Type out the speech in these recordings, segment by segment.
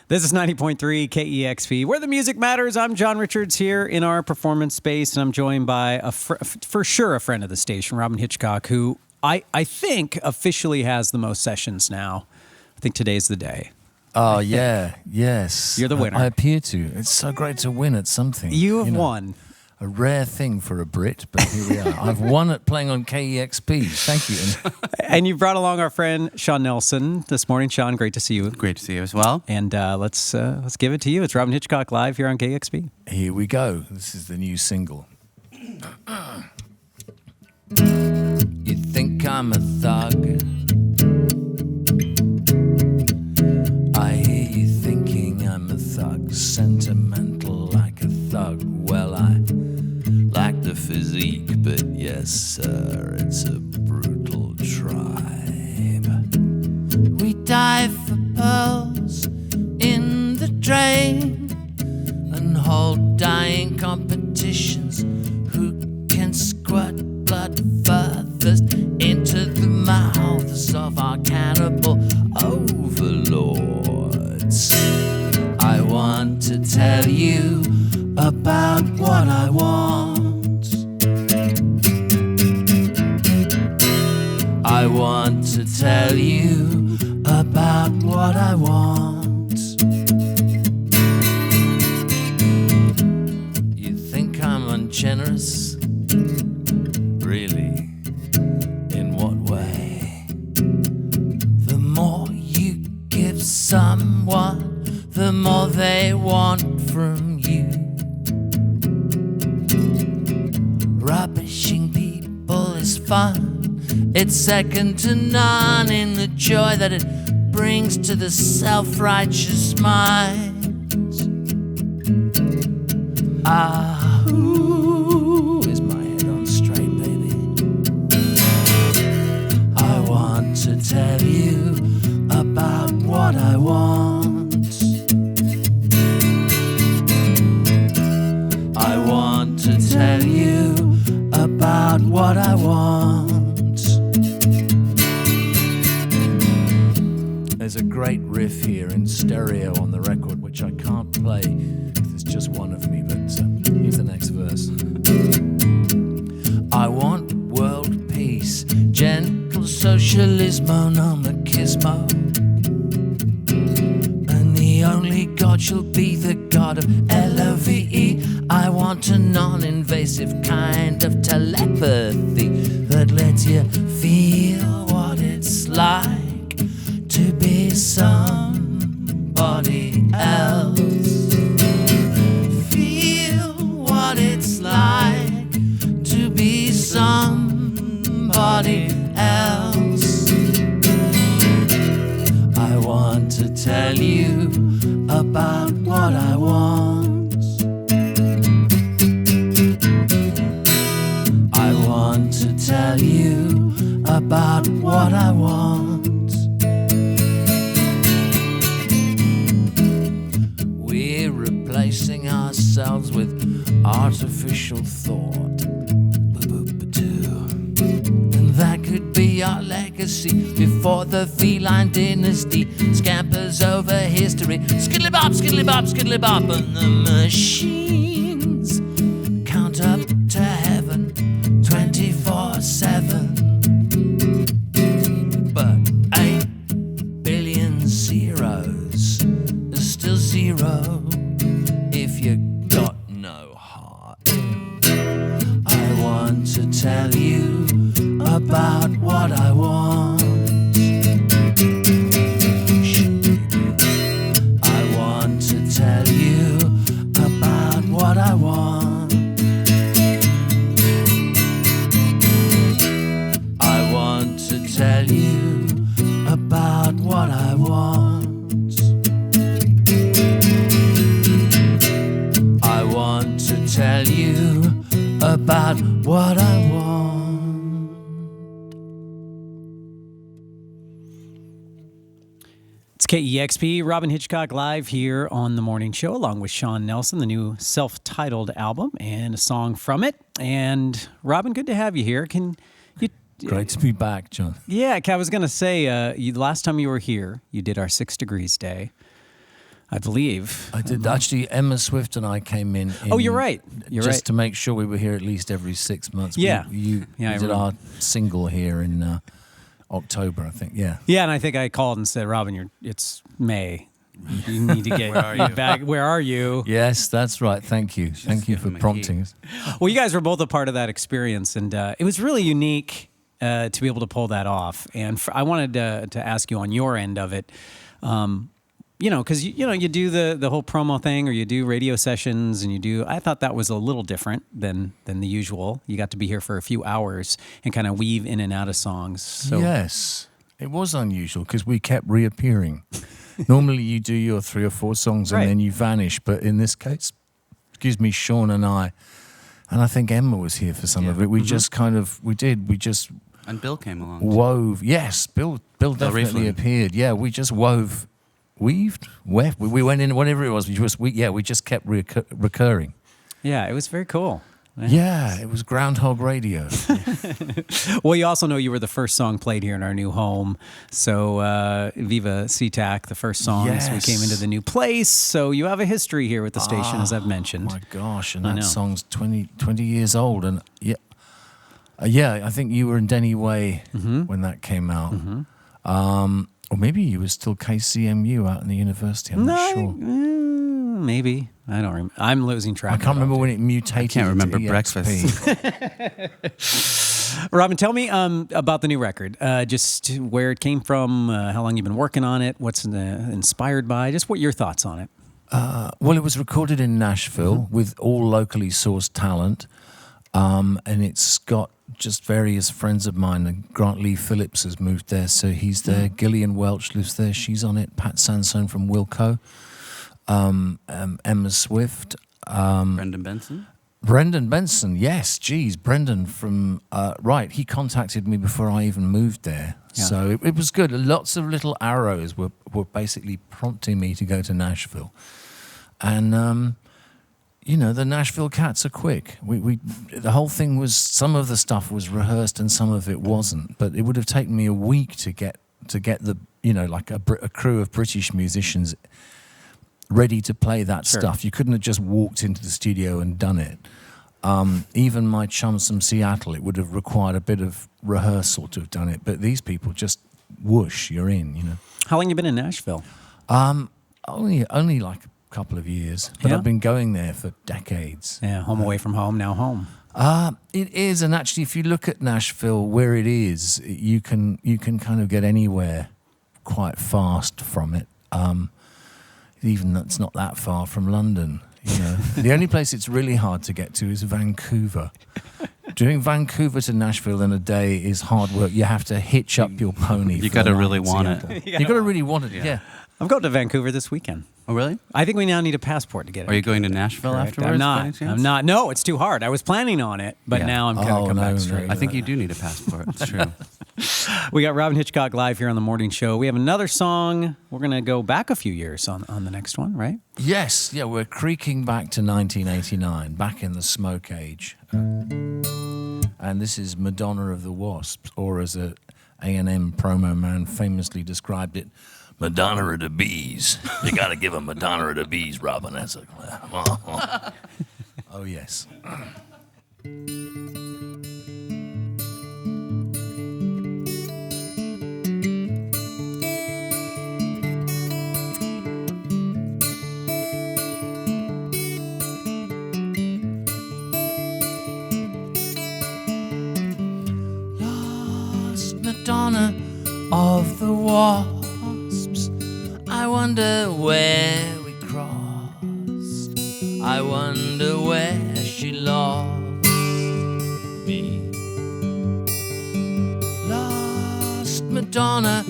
This is 90.3 KEXP, where the music matters. I'm John Richards here in our performance space, and I'm joined by, for sure, a friend of the station, Robyn Hitchcock, who I think officially has the most sessions now. I think today's the day. Oh, yeah. Yes. You're the winner. I appear to. It's so great to win at something. You have won. A rare thing for a Brit, but here we are. I've won at playing on KEXP. Thank you. And you brought along our friend Sean Nelson this morning. Sean, great to see you. Great to see you as well. And let's give it to you. It's Robyn Hitchcock live here on KEXP. Here we go. This is the new single. You think I'm a thug? I hear you thinking I'm a thug, sentimental like a thug. Well, I lack the physique, but yes, sir, it's a brutal tribe. We dive for pearls in the drain and hold dying competitions. Who can squirt blood furthest into the mouths of our cannibal overlords? I want to tell you about what I want. I want to tell you about what I want. You think I'm ungenerous? Really? In what way? The more you give someone, the more they want from you. Rubbishing people is fun. It's second to none in the joy that it brings to the self-righteous mind. Is my head on straight, baby? I want to tell you about what I want. I want to tell you about what I want. There's a great riff here in stereo on the record, which I can't play because it's just one of me, but here's the next verse. I want world peace, gentle socialismo, no machismo. And the only God shall be the God of LOVE. I want a non-invasive kind of telepathy that lets you feel what it's like to be somebody else. Feel what it's like to be somebody else. I want to tell you about what I want. I want to tell you about what I want. We're replacing ourselves with artificial thought. And that could be our legacy before the feline dynasty scampers over history. Skiddly bop, skiddly bop, skiddly bop, and the machines count up to heaven 24/7. But 8 billion zeros is still zero if you got no heart. I want to tell you about what I want. I want to tell you about what I want. I want to tell you about what I want. I want to tell you about what I want. It's KEXP, Robyn Hitchcock live here on The Morning Show, along with Sean Nelson, the new self-titled album and a song from it. And Robyn, good to have you here. Can you Great to be back, John. Yeah, I was going to say, last time you were here, you did our 6 Degrees Day. I believe. I did. Actually, Emma Swift and I came in. Oh, you're right. Just to make sure we were here at least every 6 months. Yeah. We did our single here in October, I think. Yeah. Yeah, and I think I called and said, Robyn, it's May. You need to get back. Where are you? Yes, that's right. Thank you. Thank you for prompting us. Well, you guys were both a part of that experience, and it was really unique to be able to pull that off. And I wanted to ask you on your end of it. Because you do the whole promo thing, or you do radio sessions, and I thought that was a little different than the usual. You got to be here for a few hours and kind of weave in and out of songs. So. Yes, it was unusual because we kept reappearing. Normally you do your 3 or 4 songs and then you vanish, but in this case, Sean and I think Emma was here for some of it. We just and Bill came along. Wove. Yes, Bill definitely appeared. Yeah, we just weaved. We went in, whatever it was. We just kept recurring. Yeah, it was very cool. Yeah, it was Groundhog Radio. Well, you also know you were the first song played here in our new home. So Viva SeaTac, the first song as we came into the new place. So you have a history here with the station, as I've mentioned. Oh, my gosh, and that song's 20 years old. And I think you were in Denny Way when that came out. Or maybe you were still KCMU out in the university. I'm not sure. Maybe. I don't remember. I'm losing track. I can't remember when it mutated. I can't remember to breakfast. Robyn, tell me about the new record. Just where it came from, how long you've been working on it, what's inspired by, just what your thoughts on it. Well, it was recorded in Nashville with all locally sourced talent. And it's got just various friends of mine. Grant Lee Phillips has moved there, so he's there. Gillian Welch lives there. She's on it. Pat Sansone from Wilco. Emma Swift. Brendan Benson, yes. Geez, Brendan from... he contacted me before I even moved there. Yeah. So it was good. Lots of little arrows were basically prompting me to go to Nashville. And... the Nashville cats are quick. The whole thing was, some of the stuff was rehearsed and some of it wasn't. But it would have taken me a week to get the, like a crew of British musicians ready to play that stuff. You couldn't have just walked into the studio and done it. Even my chums from Seattle, it would have required a bit of rehearsal to have done it. But these people just whoosh, you're in. How long you been in Nashville? Only like couple of years, but I've been going there for decades. Yeah, home away from home, now home. It is, and actually, if you look at Nashville, where it is, you can kind of get anywhere quite fast from it. Even that's not that far from London. The only place it's really hard to get to is Vancouver. Doing Vancouver to Nashville in a day is hard work. You have to hitch up your pony. You got to really want it. You got to really want it. Yeah. I'm going to Vancouver this weekend. Oh, really? I think we now need a passport to get it. Are you going to Nashville afterwards? I'm not. No, it's too hard. I was planning on it, but now I'm kind of come back straight. I think you do need a passport. It's true. We got Robyn Hitchcock live here on the morning show. We have another song. We're going to go back a few years on the next one, right? Yes. Yeah, we're creaking back to 1989, back in the smoke age. And this is Madonna of the Wasps, or as a A&M promo man famously described it, Madonna of the Bees. You got to give a Madonna of the Bees, Robyn. That's oh, yes. Lost Madonna of the Wasps. I wonder where we crossed. I wonder where she lost me. Lost Madonna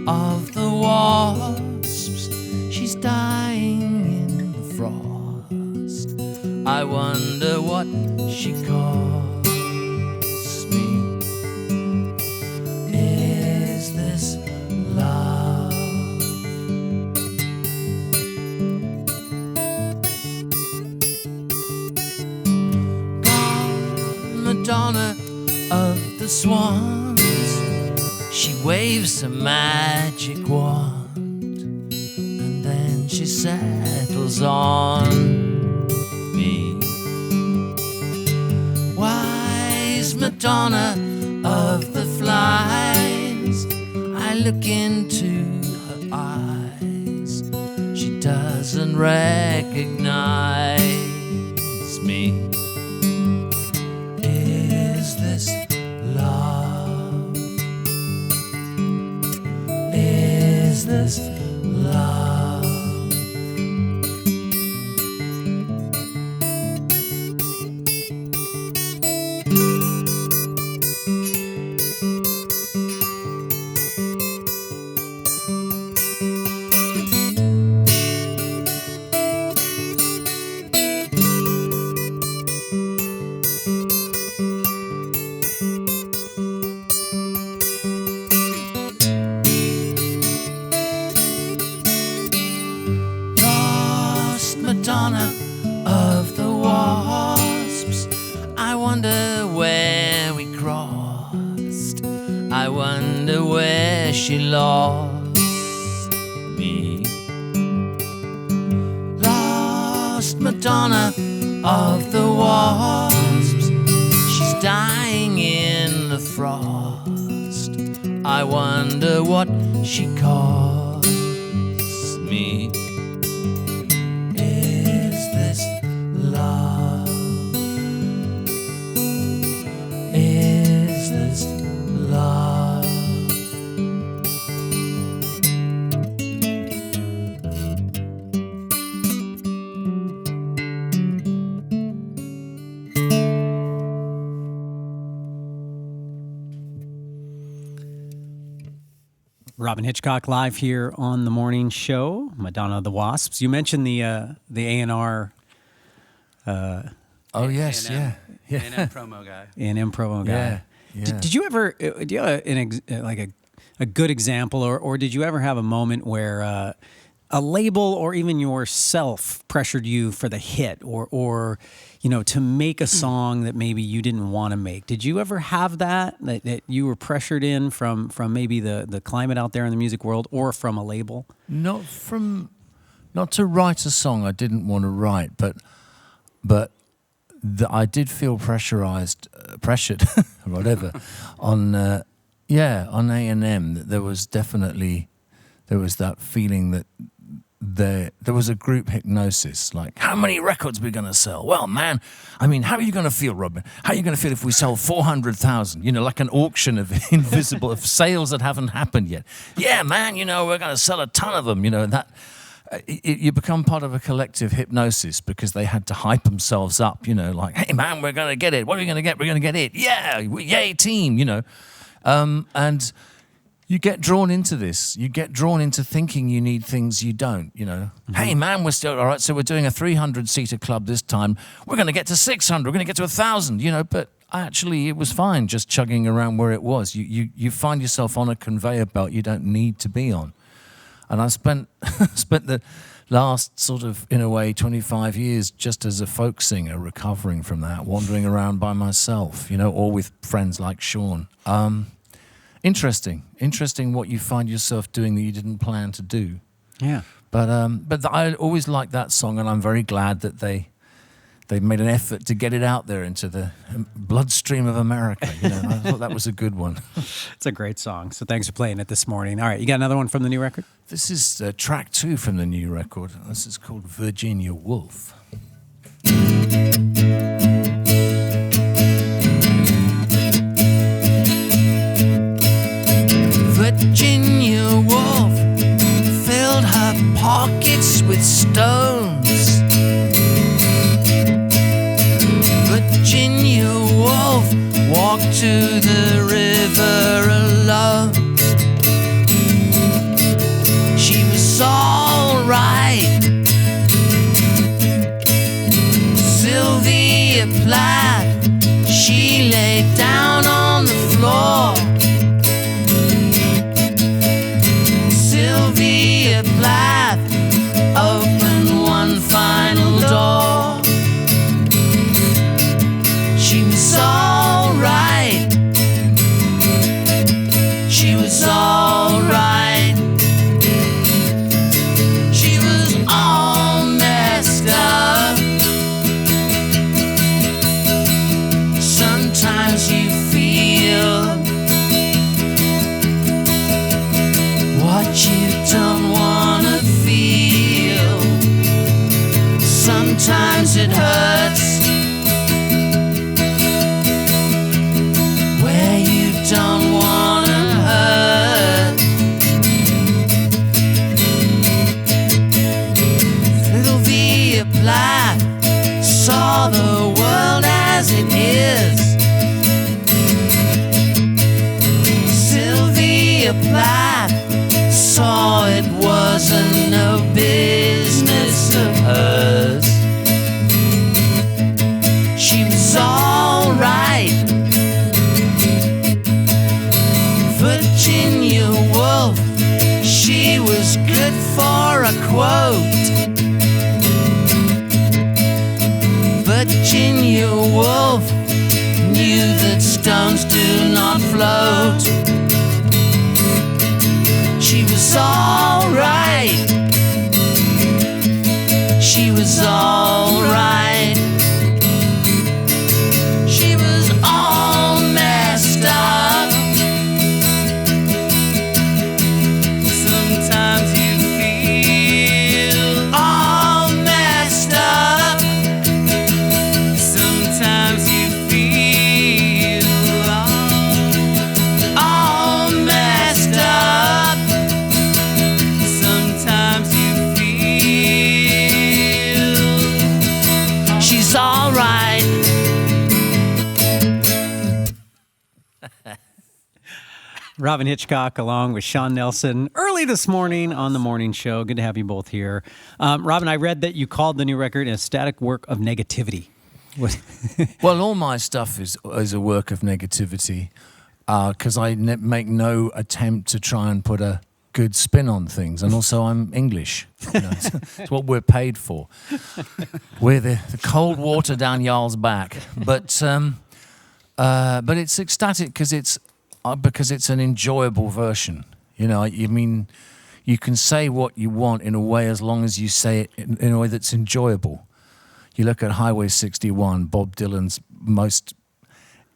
of the Wasps. She's dying in the frost. I wonder what she costs me. Is this love? Madonna of the Swans. She waves a magic wand, and then when she settles on me. Wise Madonna of the flies, I look into her eyes. She doesn't recognize me. Is this love? Is this love? Madonna of the Wasps, I wonder where we crossed. I wonder where she lost me. Lost Madonna of the Wasps, she's dying in the frost. I wonder what she cost me. Love, is this love? Robyn Hitchcock live here on the morning show. Madonna of the Wasps. You mentioned the A&R. Oh yes, A&M. yeah. A&M promo guy. A&M promo guy. Yeah. Did you ever? Do you have a good example, or did you ever have a moment where a label or even yourself pressured you for the hit, or to make a song that maybe you didn't want to make? Did you ever have that you were pressured in from maybe the climate out there in the music world, or from a label? Not to write a song I didn't want to write, but I did feel pressured, whatever, on A&M. That there was that feeling that there was a group hypnosis. Like, how many records are we going to sell? Well, man, I mean, how are you going to feel, Robyn? How are you going to feel if we sell 400,000? Like an auction of invisible of sales that haven't happened yet. Yeah, man, we're going to sell a ton of them. That. You become part of a collective hypnosis because they had to hype themselves up, like, hey, man, we're going to get it. What are we going to get? We're going to get it. Yeah, yay, team, And you get drawn into this. You get drawn into thinking you need things you don't, Mm-hmm. Hey, man, we're still, all right, so we're doing a 300-seater club this time. We're going to get to 600. We're going to get to 1,000, But actually, it was fine just chugging around where it was. You find yourself on a conveyor belt you don't need to be on. And I spent the last sort of, in a way, 25 years just as a folk singer, recovering from that, wandering around by myself, or with friends like Sean. Interesting what you find yourself doing that you didn't plan to do. Yeah. But I always liked that song, and I'm very glad that they made an effort to get it out there into the bloodstream of America. I thought that was a good one. It's a great song. So thanks for playing it this morning. All right, you got another one from the new record? This is track 2 from the new record. This is called Virginia Woolf. Virginia Woolf filled her pockets with stones. Virginia Woolf walked to the river alone. She was all right. Sylvia Plath, she lay down on the floor. Sylvia Plath opened one final door. She was all right. She was all right. She was a quote. Virginia Woolf knew that stones do not float. She was all right. She was all right. She was all messed up. Sometimes you feel all messed up. Sometimes you feel all messed up. Sometimes you feel she's all right. Robyn Hitchcock along with Sean Nelson early this morning on the morning show. Good to have you both here. Robyn, I read that you called the new record a static work of negativity. Well, all my stuff is a work of negativity because I make no attempt to try and put a good spin on things. And also I'm English. You know, it's what we're paid for. We're the cold water down y'all's back. But it's ecstatic because it's an enjoyable version. You know, I mean, you can say what you want in a way as long as you say it in a way that's enjoyable. You look at Highway 61, Bob Dylan's most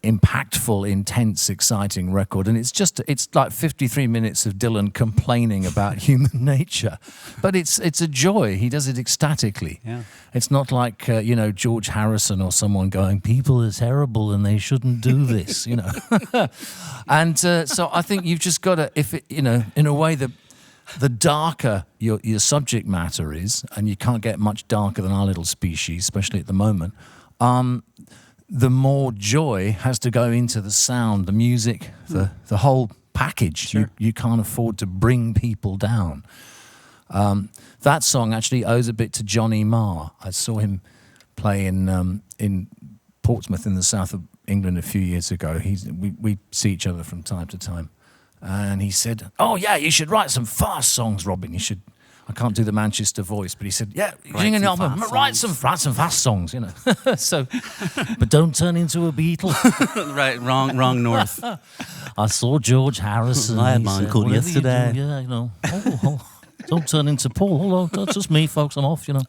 impactful, intense, exciting record, and it's like 53 minutes of Dylan complaining about human nature, but it's a joy. He does it ecstatically. Yeah. It's not like George Harrison or someone going, "People are terrible and they shouldn't do this," you know. And so I think you've just got to, in a way, the darker your subject matter is, and you can't get much darker than Our Little Species, especially at the moment. The more joy has to go into the sound, the music, the whole package. Sure. You can't afford to bring people down. That song actually owes a bit to Johnny Marr. I saw him play in Portsmouth in the south of England a few years ago. We see each other from time to time. And he said, "Oh, yeah, you should write some fast songs, Robyn. You should." I can't do the Manchester voice, but he said, "Yeah, sing an album, write some fast songs, you know." So, but don't turn into a Beatle. Right, wrong north. I saw George Harrison. I had mine called "Whatever you do, yesterday." yeah, you know. Don't turn into Paul. Hello, that's just me, folks. I'm off, you know.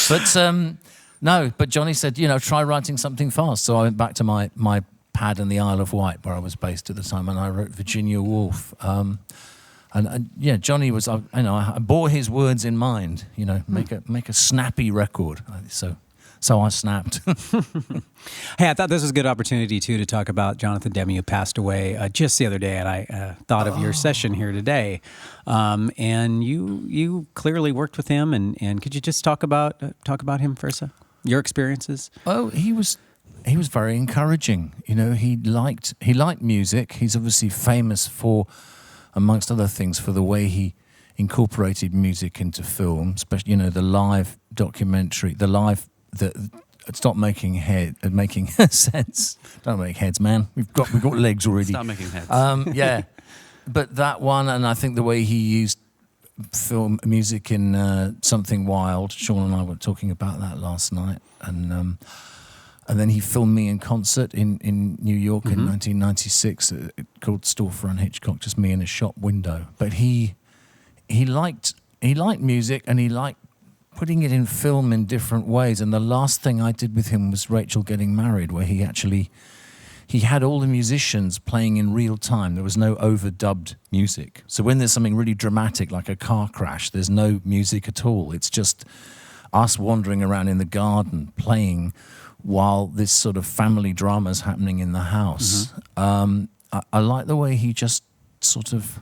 But no. But Johnny said, try writing something fast. So I went back to my pad in the Isle of Wight, where I was based at the time, and I wrote Virginia Woolf. And Johnny was, I bore his words in mind. Make a snappy record. So I snapped. Hey, I thought this was a good opportunity, too, to talk about Jonathan Demme, who passed away just the other day, and I thought of your session here today. And you clearly worked with him, and could you just talk about him for a sec? Your experiences? Oh, he was very encouraging. He liked music. He's obviously famous for, amongst other things, for the way he incorporated music into film, especially the live documentary, stop making sense. Don't make heads, man. We've got legs already. Stop making heads. Yeah, but that one, and I think the way he used film music in Something Wild. Sean and I were talking about that last night, and then he filmed me in concert in New York in 1996 called Storefront Hitchcock, just me in a shop window. But he liked music, and he liked putting it in film in different ways. And the last thing I did with him was Rachel Getting Married, where he had all the musicians playing in real time. There was no overdubbed music. So when there's something really dramatic like a car crash, there's no music at all. It's just us wandering around in the garden playing while this sort of family drama is happening in the house. I like the way he just sort of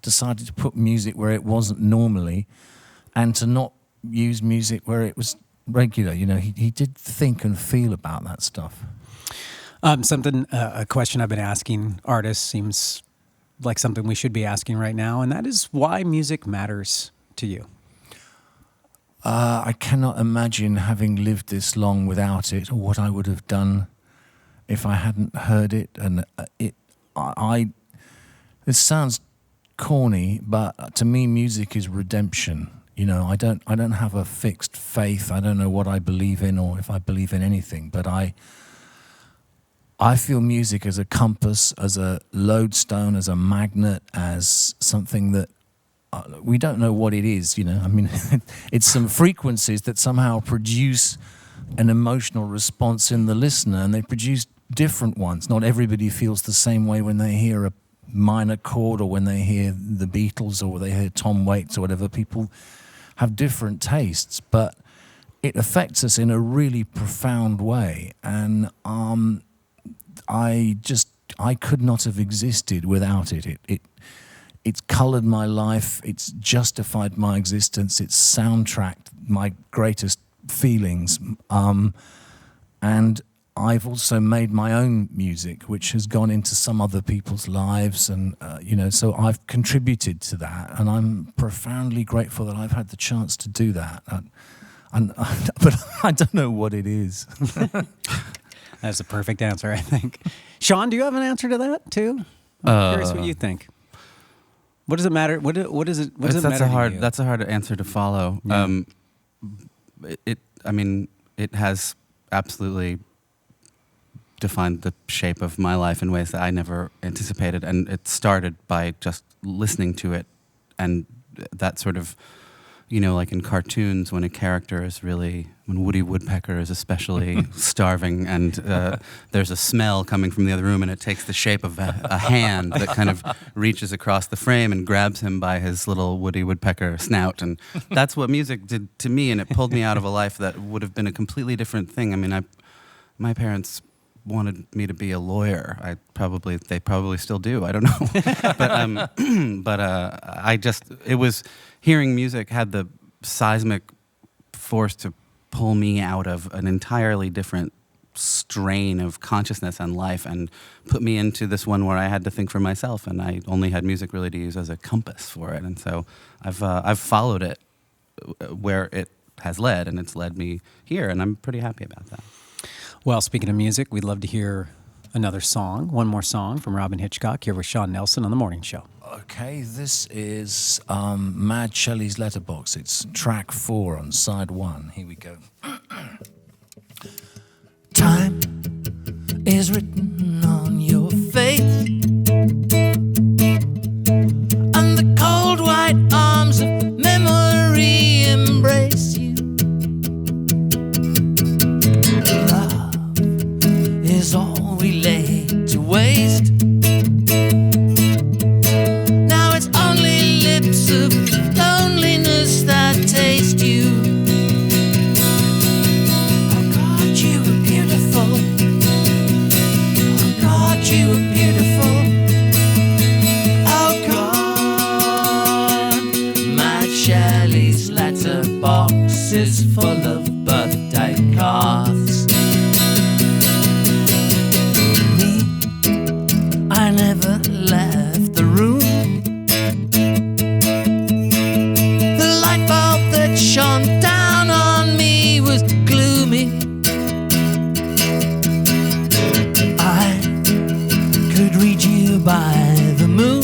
decided to put music where it wasn't normally, and to not use music where it was regular. He did think and feel about that stuff. A question I've been asking artists, seems like something we should be asking right now, and that is why music matters to you. I cannot imagine having lived this long without it, or what I would have done if I hadn't heard it. And it sounds corny, but to me, music is redemption. You know, I don't have a fixed faith. I don't know what I believe in or if I believe in anything, but I feel music as a compass, as a lodestone, as a magnet, as something that we don't know what it is, you know. I mean, it's some frequencies that somehow produce an emotional response in the listener, and they produce different ones. Not everybody feels the same way when they hear a minor chord or when they hear the Beatles or they hear Tom Waits or whatever. People have different tastes, but it affects us in a really profound way. And I could not have existed without it. It's coloured my life. It's justified my existence. It's soundtracked my greatest feelings. And I've also made my own music, which has gone into some other people's lives, and so I've contributed to that, and I'm profoundly grateful that I've had the chance to do that. But I don't know what it is. That's a perfect answer, I think. Sean, do you have an answer to that too? I'm curious what you think. What does it matter? What does it matter to you? That's a hard answer to follow. Yeah. It has absolutely defined the shape of my life in ways that I never anticipated, and it started by just listening to it, and that sort of, you know, like in cartoons when a character is really, when Woody Woodpecker is especially starving, and there's a smell coming from the other room, and it takes the shape of a hand that kind of reaches across the frame and grabs him by his little Woody Woodpecker snout, and that's what music did to me, and it pulled me out of a life that would have been a completely different thing. I mean, my parents wanted me to be a lawyer. They probably still do. I don't know. It was hearing music had the seismic force to pull me out of an entirely different strain of consciousness and life and put me into this one where I had to think for myself, and I only had music really to use as a compass for it. And so I've followed it where it has led, and it's led me here, and I'm pretty happy about that. Well, speaking of music, we'd love to hear another song, one more song from Robyn Hitchcock here with Sean Nelson on The Morning Show. Okay, this is Mad Shelley's Letterbox. It's track 4 on side 1. Here we go. Time is written on your face, and the cold white arms of memory embrace you. Is all we lay to waste. Now it's only lips of loneliness that taste you. Oh God, you were beautiful. Oh God, you were beautiful. Oh God, Mad Shelley's letterbox is full of birthday cards. I never left the room. The light bulb that shone down on me was gloomy. I could read you by the moon.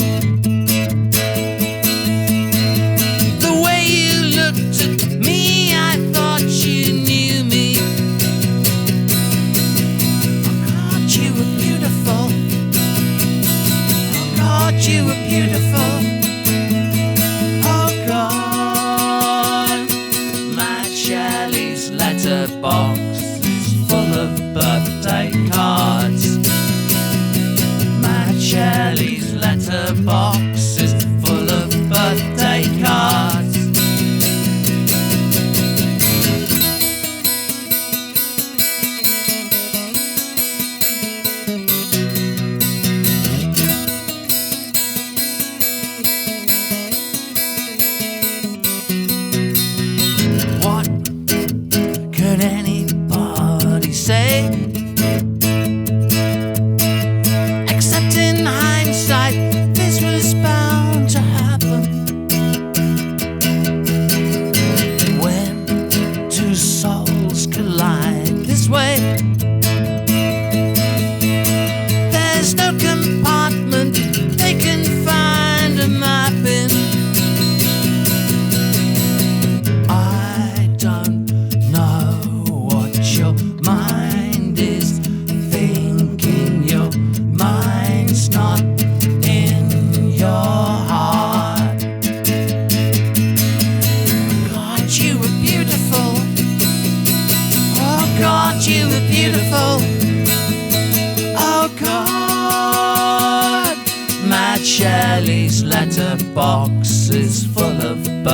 The way you looked at me, I thought you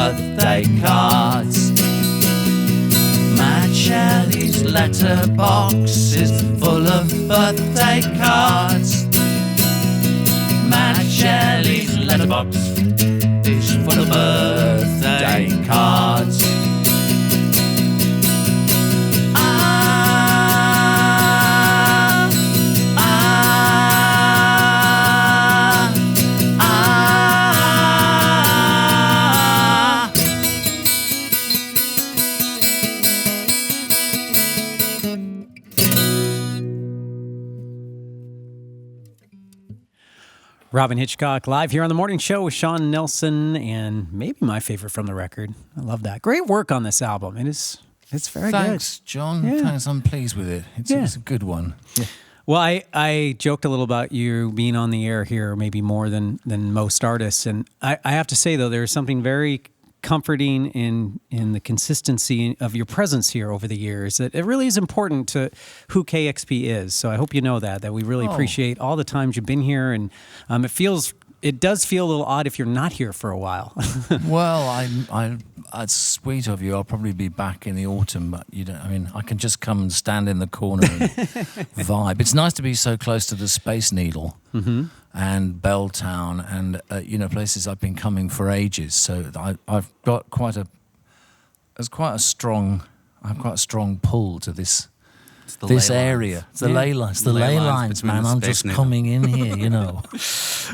birthday cards. Mad Shelley's letterbox is full of birthday cards. Mad Shelley's letterbox is full of birthday cards. Robyn Hitchcock live here on the morning show with Sean Nelson, and maybe my favorite from the record. I love that. Great work on this album. It's very Thanks, John. Yeah. Thanks. I'm pleased with it. It's a good one. Yeah. Well, I joked a little about you being on the air here, maybe more than most artists, and I have to say though, there's something very comforting in the consistency of your presence here over the years. It really is important to who KEXP is. So I hope you know that we really appreciate all the times you've been here, and it does feel a little odd if you're not here for a while. Well, it's sweet of you. I'll probably be back in the autumn, but you don't. I mean, I can just come and stand in the corner and vibe. It's nice to be so close to the Space Needle and Belltown, and places I've been coming for ages. So I've got quite a strong pull to this area. It's the ley lines. It's the ley lines, man. I'm just coming in here, you know.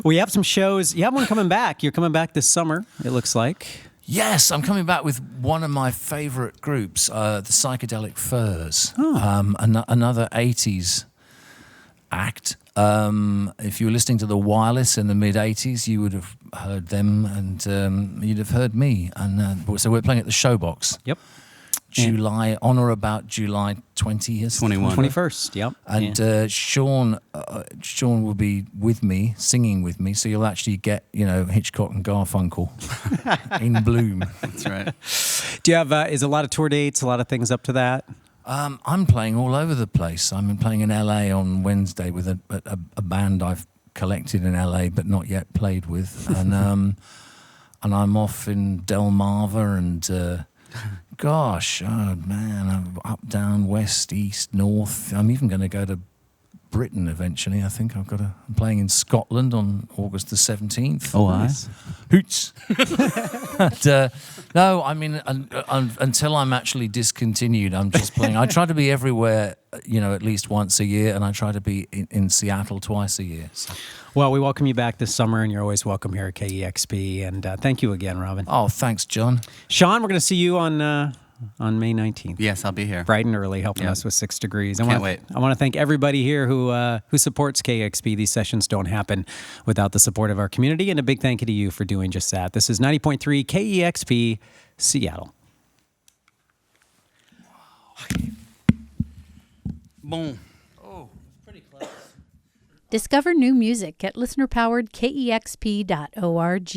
We have some shows. You have one coming back. You're coming back this summer, it looks like. Yes, I'm coming back with one of my favourite groups, the Psychedelic Furs, another 80s act. If you were listening to The Wireless in the mid-80s, you would have heard them, and you'd have heard me. And so we're playing at the Showbox. Yep. On or about July 20th. 21st, yep. And Sean will be with me, singing with me, so you'll actually get, Hitchcock and Garfunkel in bloom. That's right. Do you have, is a lot of tour dates, a lot of things up to that? I'm playing all over the place. I'm playing in LA on Wednesday with a band I've collected in LA but not yet played with. And I'm off in Delmarva and... Gosh, oh man, I'm up, down, west, east, north. I'm even going to go to Britain eventually. I think I'm playing in Scotland on August the 17th. Oh, nice. Hoots. No, I mean, until I'm actually discontinued, I'm just playing. I try to be everywhere, at least once a year, and I try to be in Seattle twice a year. So. Well, we welcome you back this summer, and you're always welcome here at KEXP. And thank you again, Robyn. Oh, thanks, John. Sean, we're going to see you on May 19th. Yes, I'll be here. Bright and early, helping us with 6 Degrees. Can't wait. I want to thank everybody here who supports KEXP. These sessions don't happen without the support of our community, and a big thank you to you for doing just that. This is 90.3 KEXP, Seattle. Boom. Discover new music at listener-powered KEXP.org.